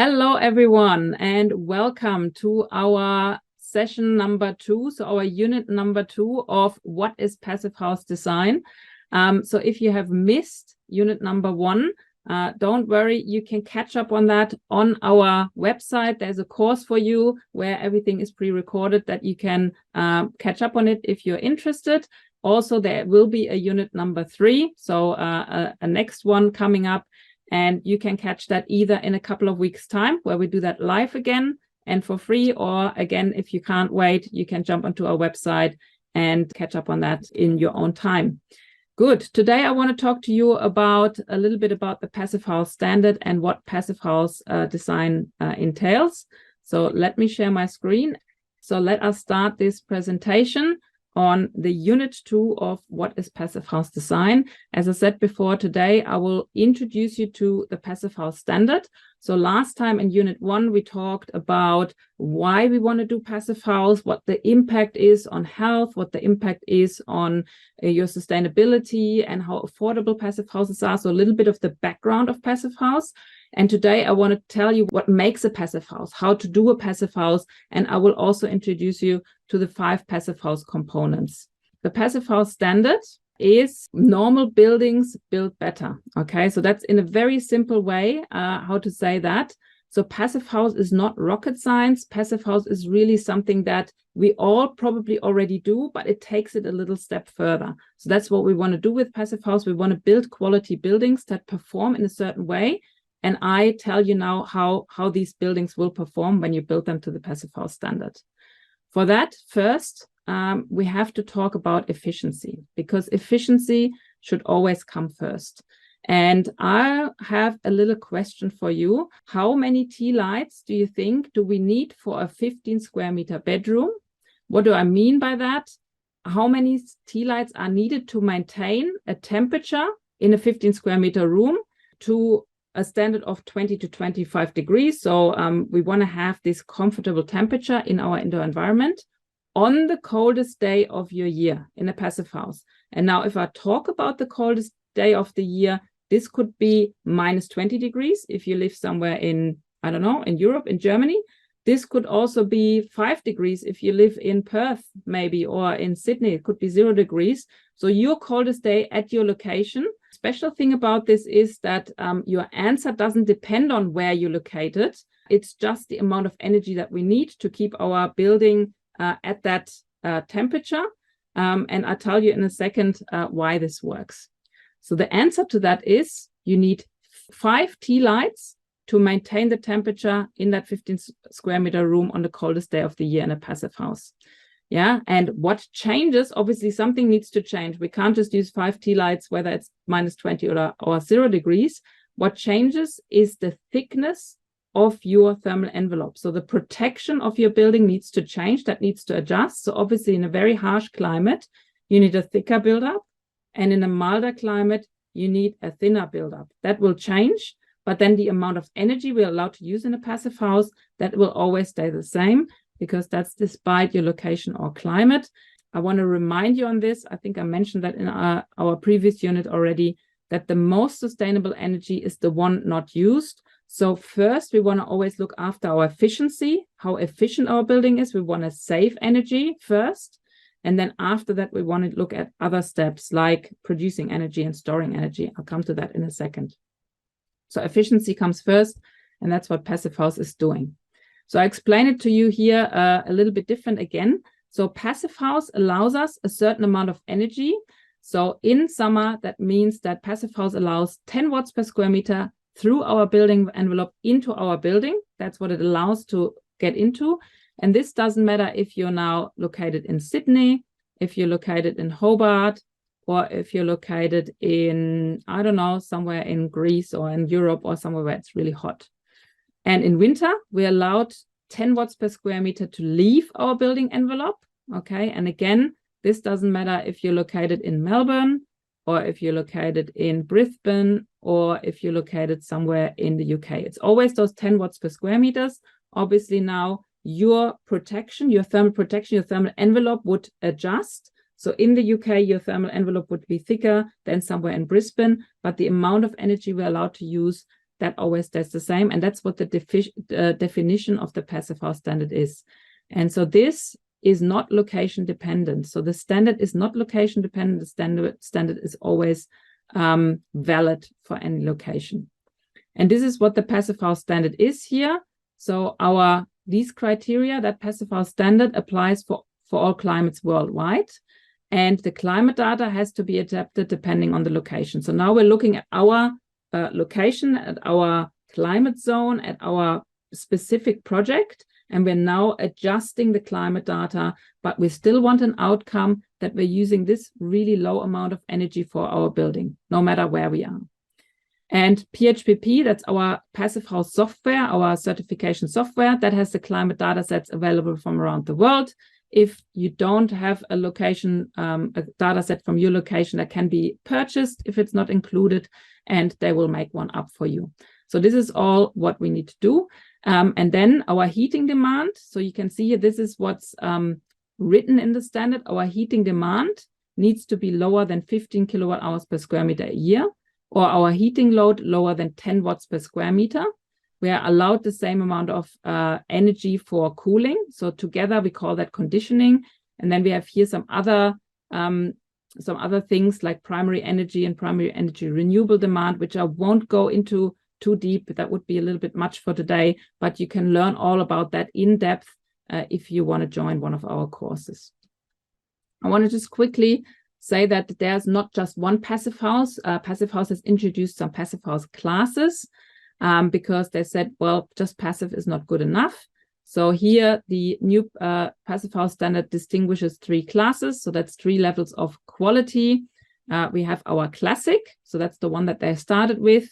Hello, everyone, and welcome to our session number 2, so our unit number 2 of what is Passive House Design. So if you have missed unit number 1, don't worry, you can catch up on that on our website. There's a course for you where everything is pre-recorded that you can catch up on it if you're interested. Also, there will be a unit number 3, so a next one coming up. And you can catch that either in a couple of weeks' time, where we do that live again and for free, or again, if you can't wait, you can jump onto our website and catch up on that in your own time. Good. Today, I want to talk to you about a little bit about the Passivhaus Standard and what Passivhaus design entails. So let me share my screen. So let us start this presentation on the unit 2 of what is Passivhaus Design. As I said before, today I will introduce you to the Passivhaus Standard. So last time in unit 1, we talked about why we want to do Passivhaus, what the impact is on health, what the impact is on your sustainability, and how affordable passive houses are. So a little bit of the background of passive house. And today I want to tell you what makes a passive house, how to do a passive house, and I will also introduce you to the 5 passive house components. The Passivhaus Standard is normal buildings built better. Okay, so that's in a very simple way how to say that. So passive house is not rocket science. Passive house is really something that we all probably already do, but it takes it a little step further. So that's what we want to do with passive house. We want to build quality buildings that perform in a certain way. And I tell you now how these buildings will perform when you build them to the Passivhaus Standard. For that, first, we have to talk about efficiency, because efficiency should always come first. And I have a little question for you. How many tea lights do you think do we need for a 15 square meter bedroom? What do I mean by that? How many tea lights are needed to maintain a temperature in a 15 square meter room to a standard of 20 to 25 degrees. So we want to have this comfortable temperature in our indoor environment on the coldest day of your year in a passive house. And now if I talk about the coldest day of the year, this could be minus 20 degrees if you live somewhere in, I don't know, in Europe, in Germany. This could also be 5 degrees if you live in Perth, maybe, or in Sydney. It could be 0 degrees. So your coldest day at your location. Special thing about this is that your answer doesn't depend on where you're located. It's just the amount of energy that we need to keep our building at that temperature. And I'll tell you in a second why this works. So the answer to that is you need 5 tea lights to maintain the temperature in that 15 square meter room on the coldest day of the year in a passive house. Yeah, and what changes, obviously something needs to change. We can't just use 5 tea lights, whether it's minus 20 or 0 degrees. What changes is the thickness of your thermal envelope. So the protection of your building needs to change, that needs to adjust. So obviously in a very harsh climate, you need a thicker buildup. And in a milder climate, you need a thinner buildup. That will change, but then the amount of energy we're allowed to use in a passive house, that will always stay the same, because that's despite your location or climate. I want to remind you on this. I think I mentioned that in our previous unit already, that the most sustainable energy is the one not used. So first, we want to always look after our efficiency, how efficient our building is. We want to save energy first. And then after that, we want to look at other steps like producing energy and storing energy. I'll come to that in a second. So efficiency comes first, and that's what Passive House is doing. So I explain it to you here a little bit different again. So Passive House allows us a certain amount of energy. So in summer, that means that Passive House allows 10 watts per square meter through our building envelope into our building. That's what it allows to get into. And this doesn't matter if you're now located in Sydney, if you're located in Hobart, or if you're located in, I don't know, somewhere in Greece or in Europe or somewhere where it's really hot. And in winter, we're allowed 10 watts per square meter to leave our building envelope. Okay, and again, this doesn't matter if you're located in Melbourne, or if you're located in Brisbane, or if you're located somewhere in the UK. It's always those 10 watts per square meters. Obviously now your protection, your thermal protection, your thermal envelope would adjust. So in the UK, your thermal envelope would be thicker than somewhere in Brisbane, but the amount of energy we're allowed to use that always stays the same. And that's what the definition of the Passivhaus standard is. And so this is not location dependent. So the standard is not location dependent. The standard is always valid for any location. And this is what the Passivhaus standard is here. So these criteria, that Passivhaus standard applies for all climates worldwide. And the climate data has to be adapted depending on the location. So now we're looking at our location, at our climate zone, at our specific project, and we're now adjusting the climate data, but we still want an outcome that we're using this really low amount of energy for our building, no matter where we are. And PHPP, that's our Passivhaus software, our certification software, that has the climate data sets available from around the world. If you don't have a location, a data set from your location, that can be purchased if it's not included, and they will make one up for you. So this is all what we need to do. And then our heating demand. So you can see here, this is what's written in the standard. Our heating demand needs to be lower than 15 kilowatt hours per square meter a year, or our heating load lower than 10 watts per square meter. We are allowed the same amount of energy for cooling. So together we call that conditioning. And then we have here some other things like primary energy and primary energy renewable demand, which I won't go into too deep. That would be a little bit much for today, but you can learn all about that in depth if you want to join one of our courses. I want to just quickly say that there's not just one Passivhaus. Passivhaus has introduced some Passivhaus classes because they said, well, just passive is not good enough. So here the new Passivhaus standard distinguishes 3 classes. So that's 3 levels of quality. We have our classic. So that's the one that they started with,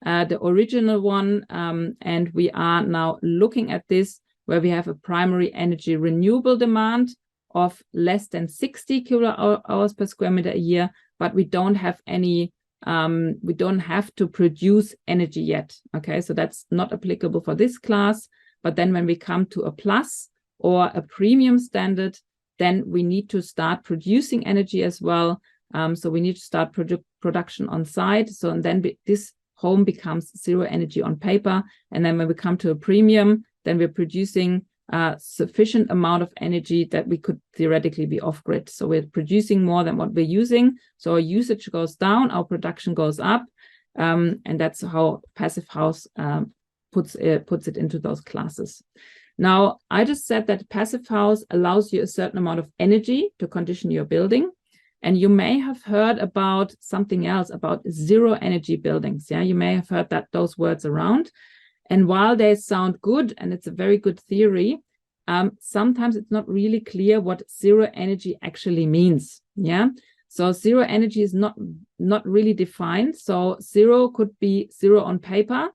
the original one. And we are now looking at this where we have a primary energy renewable demand of less than 60 kilowatt hours per square meter a year, but we don't have any, we don't have to produce energy yet. Okay, so that's not applicable for this class. But then when we come to a plus or a premium standard, then we need to start producing energy as well. So we need to start production on site. So and then this home becomes zero energy on paper. And then when we come to a premium, then we're producing sufficient amount of energy that we could theoretically be off grid. So we're producing more than what we're using. So our usage goes down, our production goes up. And that's how Passivhaus puts it into those classes. Now, I just said that Passivhaus allows you a certain amount of energy to condition your building. And you may have heard about something else, about zero energy buildings. Yeah, you may have heard those words around. And while they sound good, and it's a very good theory, sometimes it's not really clear what zero energy actually means. Yeah, so zero energy is not really defined. So zero could be zero on paper,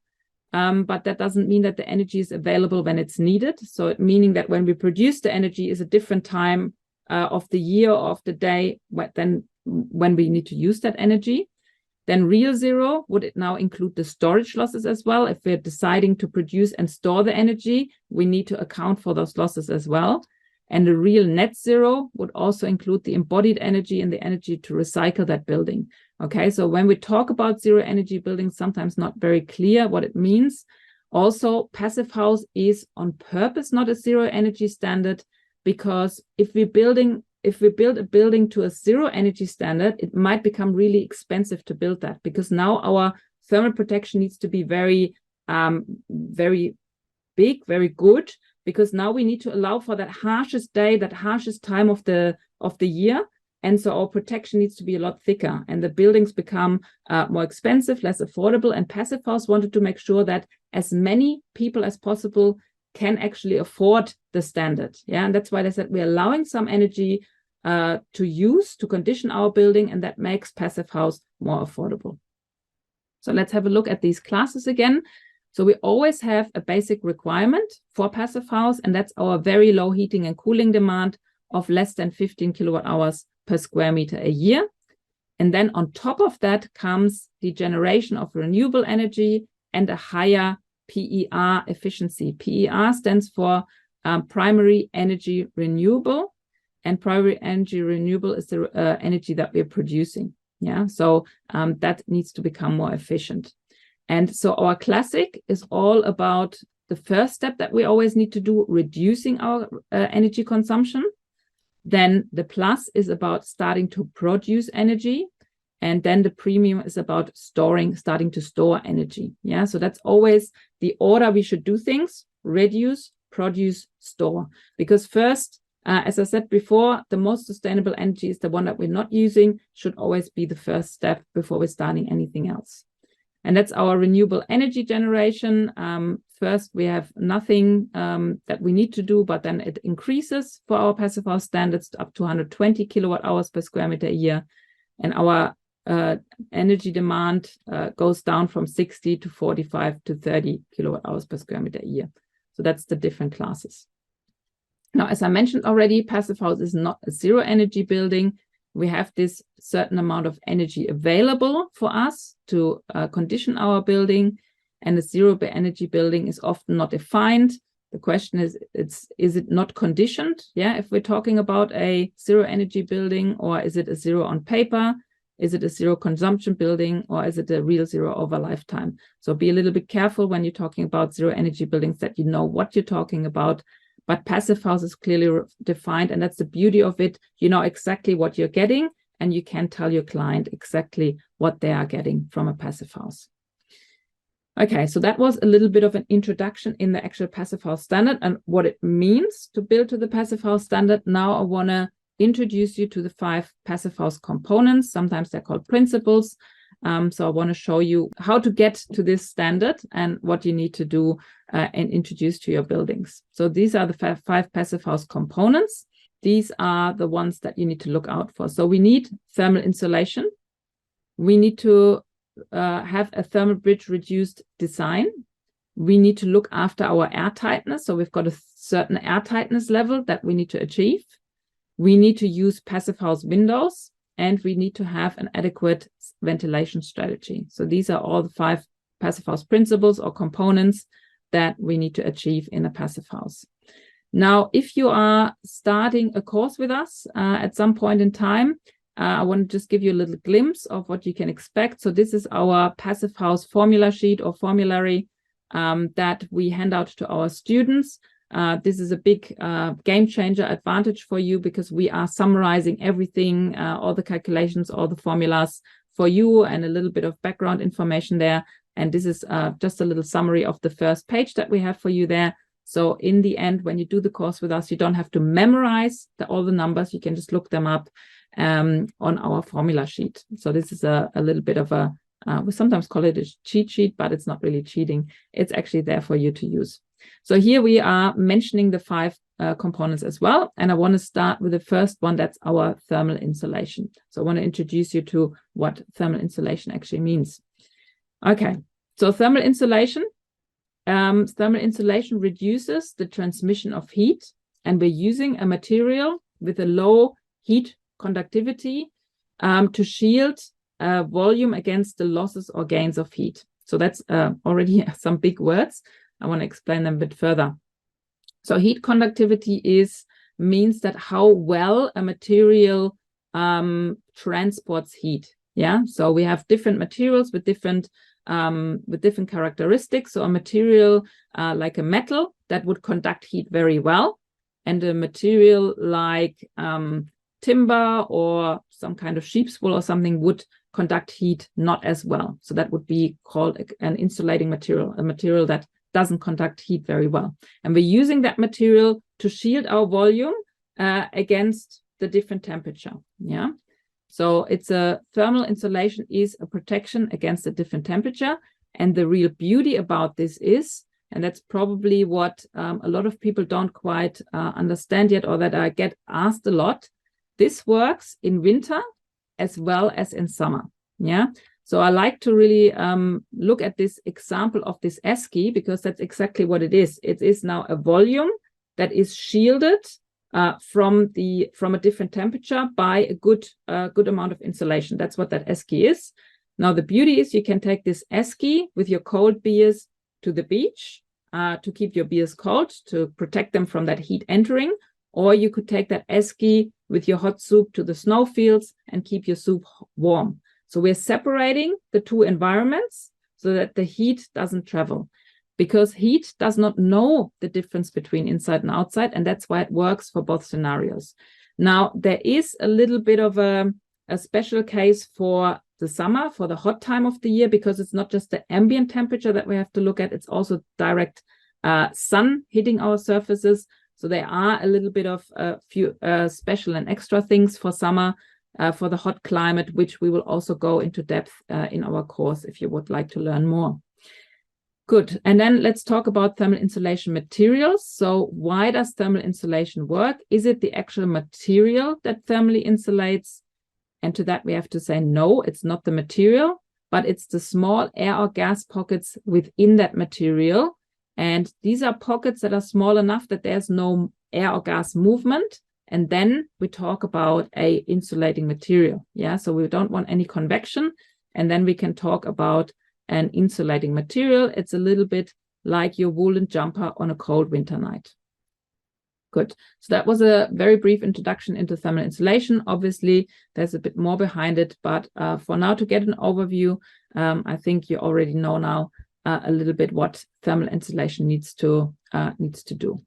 but that doesn't mean that the energy is available when it's needed. So it meaning that when we produce the energy is a different time of the year or of the day than when we need to use that energy. Then real zero, would it now include the storage losses as well? If we're deciding to produce and store the energy, we need to account for those losses as well. And the real net zero would also include the embodied energy and the energy to recycle that building. Okay, so when we talk about zero energy buildings, sometimes not very clear what it means. Also, Passivhaus is on purpose not a zero energy standard, because if we build a building to a zero energy standard, it might become really expensive to build that, because now our thermal protection needs to be very, very big, very good, because now we need to allow for that harshest day, that harshest time of the year. And so our protection needs to be a lot thicker, and the buildings become more expensive, less affordable. And Passivhaus wanted to make sure that as many people as possible can actually afford the standard. Yeah, and that's why they said we're allowing some energy to use to condition our building, and that makes Passivhaus more affordable. So let's have a look at these classes again. So we always have a basic requirement for Passivhaus, and that's our very low heating and cooling demand of less than 15 kilowatt hours per square meter a year. And then on top of that comes the generation of renewable energy and a higher PER efficiency. PER stands for primary energy renewable, and primary energy renewable is the energy that we're producing. Yeah, so that needs to become more efficient. And so our classic is all about the first step that we always need to do, reducing our energy consumption. Then the plus is about starting to produce energy. And then the premium is about starting to store energy. Yeah, so that's always the order we should do things: reduce, produce, store. Because first, as I said before, the most sustainable energy is the one that we're not using, should always be the first step before we're starting anything else. And that's our renewable energy generation. First, we have nothing that we need to do, but then it increases for our Passivhaus standards up to 120 kilowatt hours per square meter a year. And our energy demand goes down from 60 to 45 to 30 kilowatt hours per square meter a year. So that's the different classes. Now, as I mentioned already, Passivhaus is not a zero energy building. We have this certain amount of energy available for us to condition our building, and a zero energy building is often not defined. The question is it not conditioned? Yeah, if we're talking about a zero energy building, or is it a zero on paper? Is it a zero consumption building, or is it a real zero over lifetime? So be a little bit careful when you're talking about zero energy buildings, that you know what you're talking about. But Passivhaus is clearly defined, and that's the beauty of it. You know exactly what you're getting, and you can tell your client exactly what they are getting from a Passivhaus. Okay, so that was a little bit of an introduction in the actual Passivhaus standard and what it means to build to the Passivhaus standard. Now I want to introduce you to the 5 Passivhaus components. Sometimes they're called principles. So I want to show you how to get to this standard and what you need to do and introduce to your buildings. So these are the 5 Passivhaus components. These are the ones that you need to look out for. So we need thermal insulation. We need to have a thermal bridge reduced design. We need to look after our airtightness. So we've got a certain airtightness level that we need to achieve. We need to use Passivhaus Windows, and we need to have an adequate ventilation strategy. So these are all the 5 Passivhaus principles or components that we need to achieve in a Passivhaus. Now, if you are starting a course with us at some point in time, I want to just give you a little glimpse of what you can expect. So this is our Passivhaus formula sheet or formulary that we hand out to our students. This is a big game changer advantage for you, because we are summarizing everything, all the calculations, all the formulas for you, and a little bit of background information there. And this is just a little summary of the first page that we have for you there. So in the end, when you do the course with us, you don't have to memorize all the numbers. You can just look them up on our formula sheet. So this is a little bit of a, we sometimes call it a cheat sheet, but it's not really cheating. It's actually there for you to use. So here we are mentioning the 5 components as well. And I want to start with the first one. That's our thermal insulation. So I want to introduce you to what thermal insulation actually means. Okay, so thermal insulation. Thermal insulation reduces the transmission of heat, and we're using a material with a low heat conductivity to shield volume against the losses or gains of heat. So that's already some big words. I want to explain them a bit further. So heat conductivity means that how well a material transports heat. Yeah, so we have different materials with different characteristics. So a material like a metal that would conduct heat very well, and a material like timber or some kind of sheep's wool or something would conduct heat not as well. So that would be called an insulating material, a material that doesn't conduct heat very well. And we're using that material to shield our volume against the different temperature. Yeah. So it's a thermal insulation is a protection against a different temperature. And the real beauty about this is, and that's probably what a lot of people don't quite understand yet, or that I get asked a lot, this works in winter as well as in summer. Yeah. So I like to really look at this example of this esky, because that's exactly what it is. It is now a volume that is shielded from a different temperature by a good amount of insulation. That's what that esky is. Now the beauty is you can take this esky with your cold beers to the beach to keep your beers cold, to protect them from that heat entering, or you could take that esky with your hot soup to the snowfields and keep your soup warm. So we're separating the two environments so that the heat doesn't travel. Because heat does not know the difference between inside and outside, and that's why it works for both scenarios. Now, there is a little bit of a special case for the summer, for the hot time of the year, because it's not just the ambient temperature that we have to look at, it's also direct sun hitting our surfaces. So there are a little bit of a few special and extra things for summer, for the hot climate, which we will also go into depth in our course if you would like to learn more. Good. And then let's talk about thermal insulation materials. So why does thermal insulation work? Is it the actual material that thermally insulates? And to that, we have to say, no, it's not the material, but it's the small air or gas pockets within that material. And these are pockets that are small enough that there's no air or gas movement. And then we talk about a insulating material. Yeah, so we don't want any convection. And then we can talk about an insulating material. It's a little bit like your woolen jumper on a cold winter night. Good. So that was a very brief introduction into thermal insulation. Obviously, there's a bit more behind it, but for now, to get an overview, I think you already know now a little bit what thermal insulation needs to do.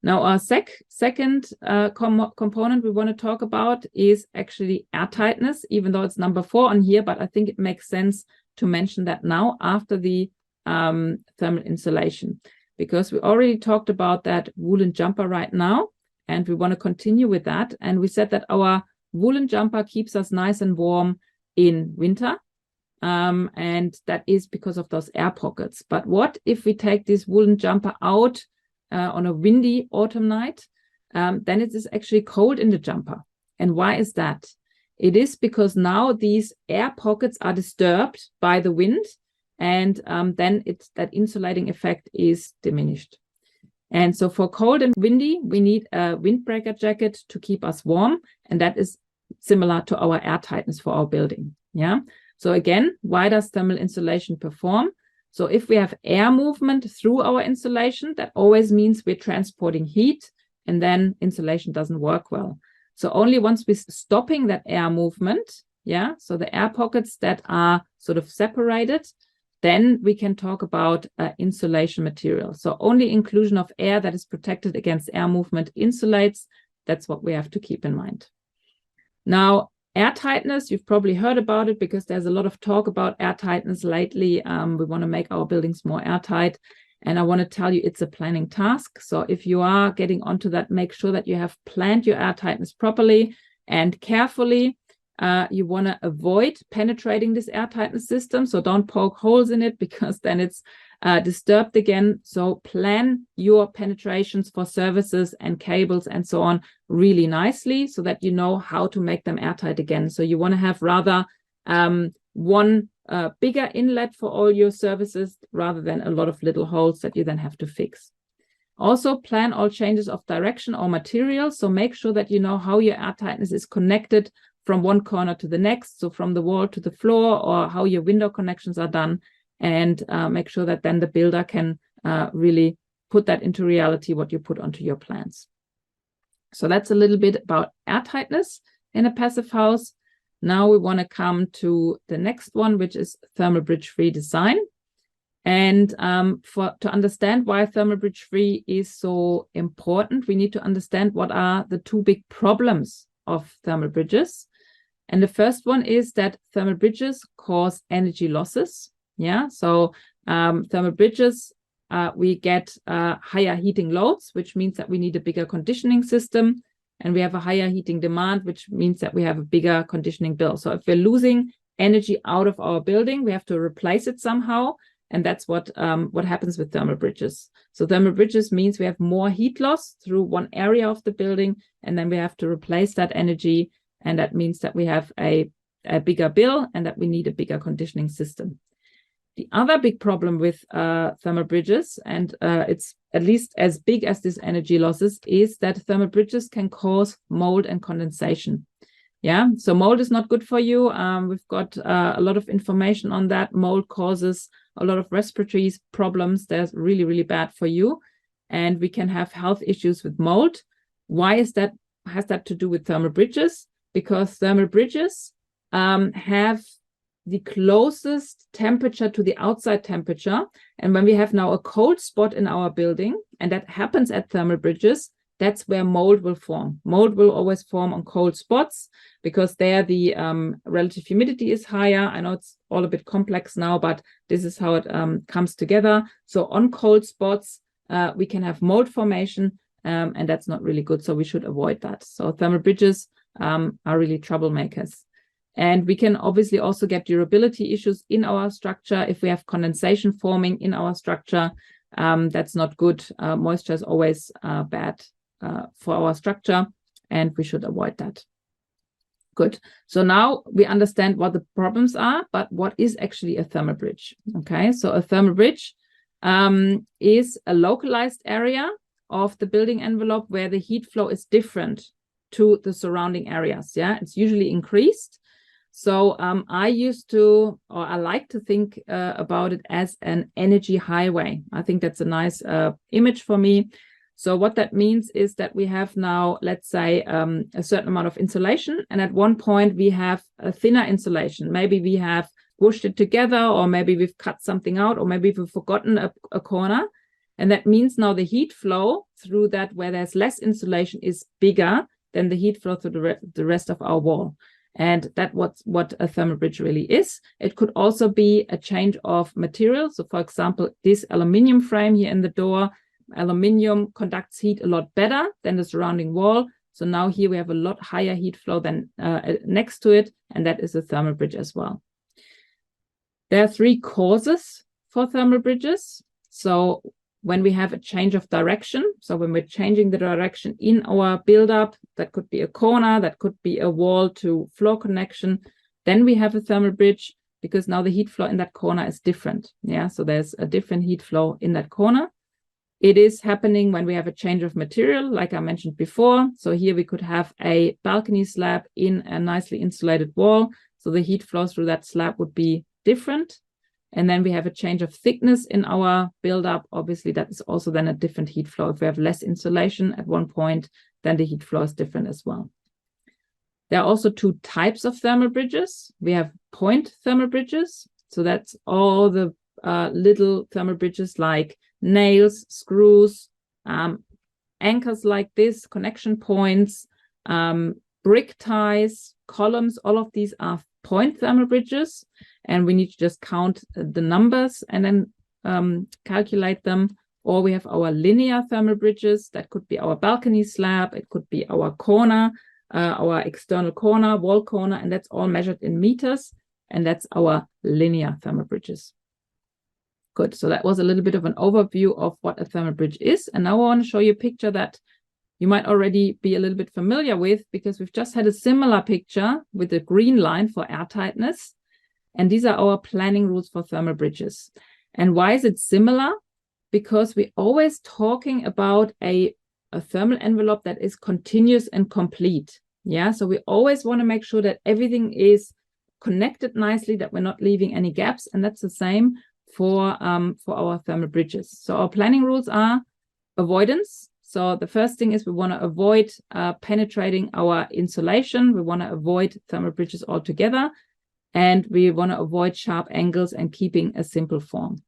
Now, our second component we want to talk about is actually airtightness, even though it's number 4 on here, but I think it makes sense to mention that now after the thermal insulation, because we already talked about that woolen jumper right now, and we want to continue with that. And we said that our woolen jumper keeps us nice and warm in winter, and that is because of those air pockets. But what if we take this woolen jumper out on a windy autumn night? Then it is actually cold in the jumper. And why is that? It is because now these air pockets are disturbed by the wind, and then that insulating effect is diminished. And so for cold and windy, we need a windbreaker jacket to keep us warm, and that is similar to our air tightness for our building. Yeah. So again, why does thermal insulation perform? So if we have air movement through our insulation, that always means we're transporting heat, and then insulation doesn't work well. So only once we're stopping that air movement, yeah, so the air pockets that are sort of separated, then we can talk about insulation material. So only inclusion of air that is protected against air movement insulates. That's what we have to keep in mind. Now, airtightness, you've probably heard about it because there's a lot of talk about airtightness lately. We want to make our buildings more airtight. And I want to tell you, it's a planning task. So if you are getting onto that, make sure that you have planned your airtightness properly and carefully. You want to avoid penetrating this airtightness system. So don't poke holes in it, because then it's disturbed again. So plan your penetrations for services and cables and so on really nicely, so that you know how to make them airtight again. So you want to have rather one bigger inlet for all your services rather than a lot of little holes that you then have to fix. Also, plan all changes of direction or material. So make sure that you know how your airtightness is connected from one corner to the next, so from the wall to the floor, or how your window connections are done, and make sure that then the builder can really put that into reality, what you put onto your plans. So that's a little bit about airtightness in a passive house. Now we want to come to the next one, which is thermal bridge-free design. And to understand why thermal bridge-free is so important, we need to understand what are the 2 big problems of thermal bridges. And the first one is that thermal bridges cause energy losses. Yeah, so thermal bridges, we get higher heating loads, which means that we need a bigger conditioning system. And we have a higher heating demand, which means that we have a bigger conditioning bill. So if we're losing energy out of our building, we have to replace it somehow. And that's what happens with thermal bridges. So thermal bridges means we have more heat loss through one area of the building, and then we have to replace that energy. And that means that we have a bigger bill and that we need a bigger conditioning system. The other big problem with thermal bridges, and it's at least as big as this energy losses, is that thermal bridges can cause mold and condensation. Yeah, so mold is not good for you. We've got a lot of information on that. Mold causes a lot of respiratory problems. That's really, really bad for you. And we can have health issues with mold. Why is that? Has that to do with thermal bridges? Because thermal bridges have the closest temperature to the outside temperature. And when we have now a cold spot in our building, and that happens at thermal bridges, that's where mold will form. Mold will always form on cold spots because there the relative humidity is higher. I know it's all a bit complex now, but this is how it comes together. So on cold spots, we can have mold formation, and that's not really good. So we should avoid that. So thermal bridges are really troublemakers. And we can obviously also get durability issues in our structure. If we have condensation forming in our structure, that's not good. Moisture is always bad for our structure, and we should avoid that. Good. So now we understand what the problems are, but what is actually a thermal bridge? Okay, so a thermal bridge is a localized area of the building envelope where the heat flow is different to the surrounding areas. Yeah, it's usually increased. So I like to think about it as an energy highway. I think that's a nice image for me. So what that means is that we have now, let's say, a certain amount of insulation, and at one point we have a thinner insulation. Maybe we have whooshed it together, or maybe we've cut something out, or maybe we've forgotten a corner. And that means now the heat flow through that where there's less insulation is bigger than the heat flow through the rest of our wall. And that's what a thermal bridge really is. It could also be a change of material. So for example, this aluminum frame here in the door, aluminum conducts heat a lot better than the surrounding wall. So now here we have a lot higher heat flow than next to it, and that is a thermal bridge as well. There are three causes for thermal bridges. So when we have a change of direction, so when we're changing the direction in our build-up, that could be a corner, that could be a wall to floor connection, then we have a thermal bridge because now the heat flow in that corner is different. Yeah, so there's a different heat flow in that corner. It is happening when we have a change of material, like I mentioned before. So here we could have a balcony slab in a nicely insulated wall. So the heat flow through that slab would be different. And then we have a change of thickness in our build-up. Obviously, that is also then a different heat flow. If we have less insulation at one point, then the heat flow is different as well. There are also two types of thermal bridges. We have point thermal bridges. So that's all the little thermal bridges like nails, screws, anchors like this, connection points, brick ties, columns. All of these are point thermal bridges. And we need to just count the numbers and then calculate them. Or we have our linear thermal bridges. That could be our balcony slab. It could be our corner, our external corner, wall corner, and that's all measured in meters. And that's our linear thermal bridges. Good. So that was a little bit of an overview of what a thermal bridge is. And now I want to show you a picture that you might already be a little bit familiar with, because we've just had a similar picture with the green line for airtightness. And these are our planning rules for thermal bridges. And why is it similar? Because we're always talking about a thermal envelope that is continuous and complete. Yeah, so we always want to make sure that everything is connected nicely, that we're not leaving any gaps. And that's the same for our thermal bridges. So our planning rules are avoidance. So the first thing is we want to avoid penetrating our insulation. We want to avoid thermal bridges altogether. And we want to avoid sharp angles and keeping a simple form.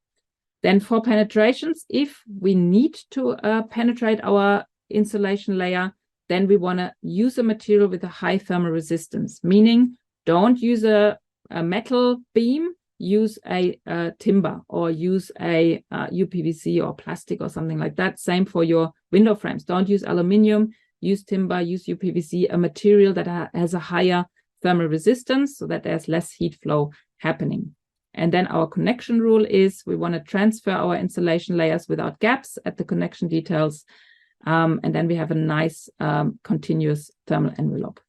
Then for penetrations, if we need to penetrate our insulation layer, then we want to use a material with a high thermal resistance, meaning don't use a metal beam, use a timber, or use a UPVC or plastic or something like that. Same for your window frames. Don't use aluminum, use timber, use UPVC, a material that has a higher thermal resistance so that there's less heat flow happening. And then our connection rule is we want to transfer our insulation layers without gaps at the connection details. And then we have a nice continuous thermal envelope.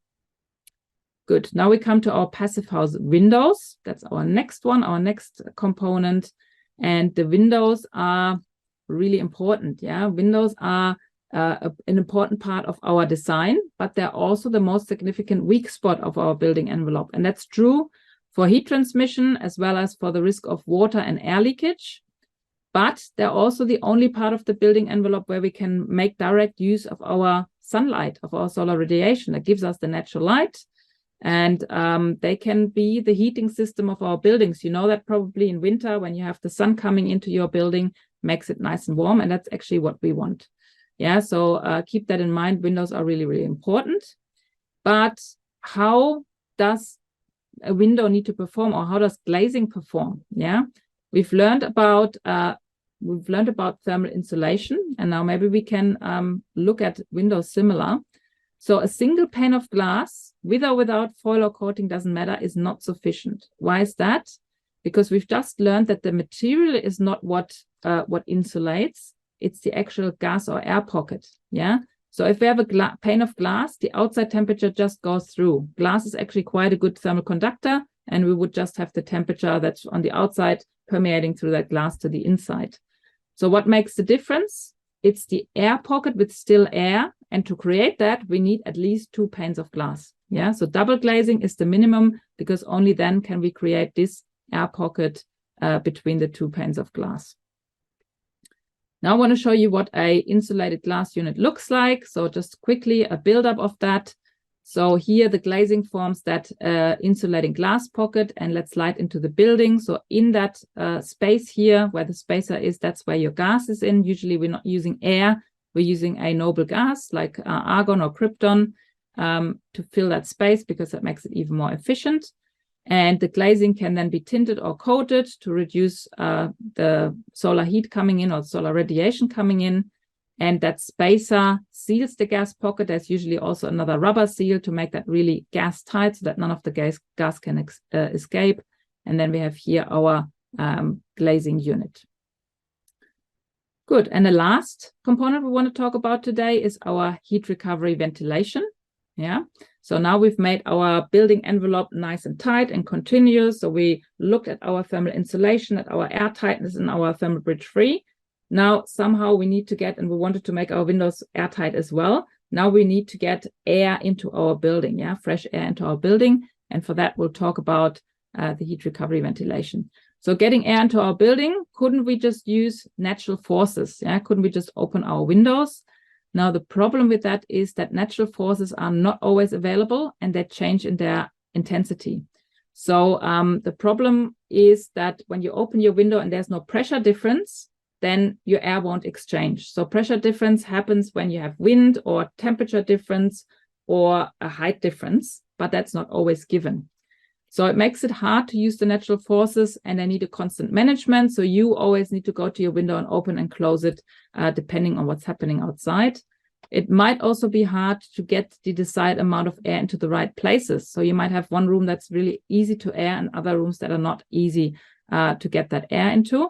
Good. Now we come to our Passivhaus windows. That's our next one, our next component. And the windows are really important. Yeah, windows are an important part of our design, but they're also the most significant weak spot of our building envelope. And that's true for heat transmission as well as for the risk of water and air leakage. But they're also the only part of the building envelope where we can make direct use of our sunlight, of our solar radiation that gives us the natural light. And they can be the heating system of our buildings. You know that probably in winter when you have the sun coming into your building, makes it nice and warm. And that's actually what we want. Yeah, so keep that in mind. Windows are really, really important. But how does a window need to perform, or how does glazing perform? Yeah, we've learned about thermal insulation, and now maybe we can look at windows similar. So a single pane of glass, with or without foil or coating, doesn't matter, is not sufficient. Why is that? Because we've just learned that the material is not what insulates, it's the actual gas or air pocket. Yeah. So if we have a pane of glass, the outside temperature just goes through. Glass is actually quite a good thermal conductor, and we would just have the temperature that's on the outside permeating through that glass to the inside. So what makes the difference? It's the air pocket with still air. And to create that, we need at least 2 panes of glass. Yeah, so double glazing is the minimum, because only then can we create this air pocket between the 2 panes of glass. Now I want to show you what a insulated glass unit looks like. So just quickly a buildup of that. So here the glazing forms that insulating glass pocket, and let's slide into the building. So in that space here where the spacer is, that's where your gas is in. Usually we're not using air, we're using a noble gas like argon or krypton to fill that space, because that makes it even more efficient. And the glazing can then be tinted or coated to reduce the solar heat coming in or solar radiation coming in. And that spacer seals the gas pocket. There's usually also another rubber seal to make that really gas tight, so that none of the gas can escape. And then we have here our glazing unit. Good. And the last component we want to talk about today is our heat recovery ventilation. Yeah. So now we've made our building envelope nice and tight and continuous. So we looked at our thermal insulation, at our air tightness, and our thermal bridge free. Now somehow we need to get, and we wanted to make our windows airtight as well. Now we need to get air into our building, yeah, fresh air into our building. And for that, we'll talk about the heat recovery ventilation. So getting air into our building, couldn't we just use natural forces? Yeah, couldn't we just open our windows? Now, the problem with that is that natural forces are not always available, and they change in their intensity. So the problem is that when you open your window and there's no pressure difference, then your air won't exchange. So pressure difference happens when you have wind or temperature difference or a height difference, but that's not always given. So it makes it hard to use the natural forces, and they need a constant management. So you always need to go to your window and open and close it depending on what's happening outside. It might also be hard to get the desired amount of air into the right places. So you might have one room that's really easy to air and other rooms that are not easy to get that air into.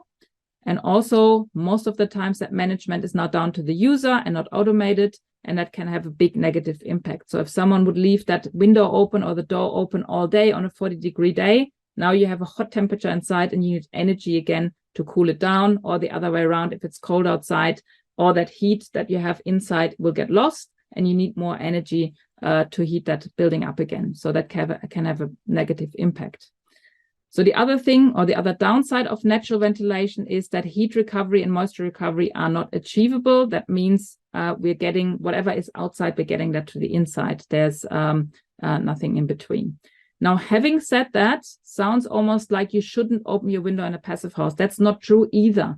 And also, most of the times that management is now down to the user and not automated, and that can have a big negative impact. So if someone would leave that window open or the door open all day on a 40-degree day, now you have a hot temperature inside and you need energy again to cool it down, or the other way around, if it's cold outside, or that heat that you have inside will get lost and you need more energy to heat that building up again. So that can have a negative impact. So the other thing, or the other downside of natural ventilation, is that heat recovery and moisture recovery are not achievable. That means we're getting whatever is outside, we're getting that to the inside. There's nothing in between. Now, having said that, sounds almost like you shouldn't open your window in a passive house. That's not true either.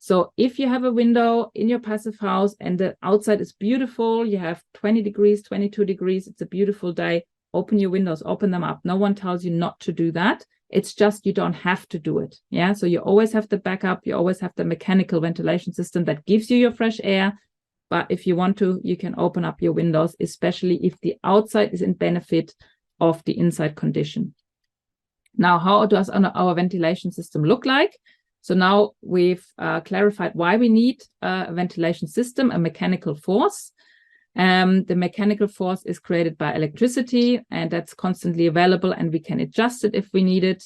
So if you have a window in your passive house and the outside is beautiful, you have 20 degrees, 22 degrees, it's a beautiful day, open your windows, open them up. No one tells you not to do that. It's just you don't have to do it. Yeah, so you always have the backup. You always have the mechanical ventilation system that gives you your fresh air. But if you want to, you can open up your windows, especially if the outside is in benefit of the inside condition. Now, how does our ventilation system look like? So now we've clarified why we need a ventilation system, a mechanical force. The mechanical force is created by electricity, and that's constantly available, and we can adjust it if we need it,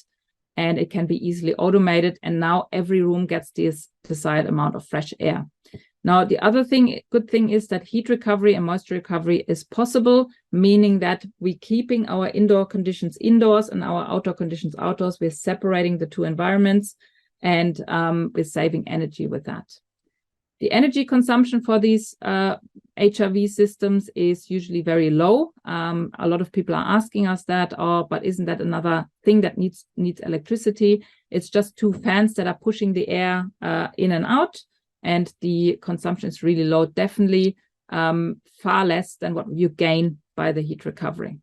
and it can be easily automated. And now every room gets this desired amount of fresh air. Now, the other good thing is that heat recovery and moisture recovery is possible, meaning that we're keeping our indoor conditions indoors and our outdoor conditions outdoors. We're separating the two environments, and we're saving energy with that. The energy consumption for these HRV systems is usually very low. A lot of people are asking us that, but isn't that another thing that needs electricity? It's just 2 fans that are pushing the air in and out, and the consumption is really low, definitely far less than what you gain by the heat recovery.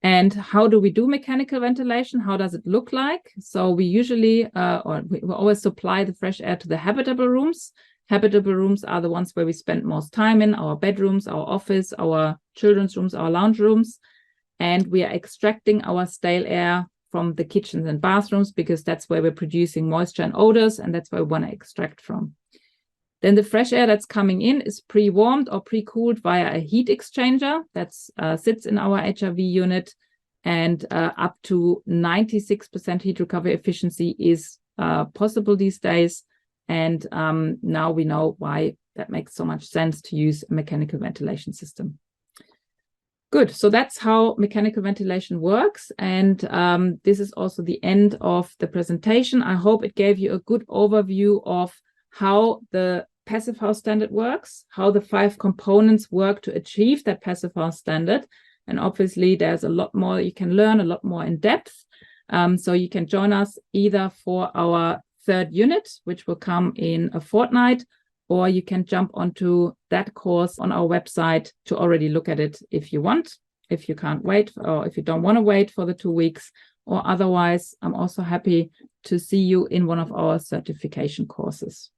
And how do we do mechanical ventilation? How does it look like? So we usually, we always supply the fresh air to the habitable rooms. Habitable rooms are the ones where we spend most time in, our bedrooms, our office, our children's rooms, our lounge rooms. And we are extracting our stale air from the kitchens and bathrooms, because that's where we're producing moisture and odors, and that's where we want to extract from. Then the fresh air that's coming in is pre-warmed or pre-cooled via a heat exchanger that sits in our HRV unit, and up to 96% heat recovery efficiency is possible these days. And now we know why that makes so much sense to use a mechanical ventilation system. Good, so that's how mechanical ventilation works. And this is also the end of the presentation. I hope it gave you a good overview of how the Passivhaus standard works, how the 5 components work to achieve that Passivhaus standard. And obviously there's a lot more you can learn, a lot more in depth. So you can join us either for our 3rd unit, which will come in a fortnight, or you can jump onto that course on our website to already look at it if you want, if you can't wait, or if you don't want to wait for the 2 weeks, or otherwise I'm also happy to see you in one of our certification courses.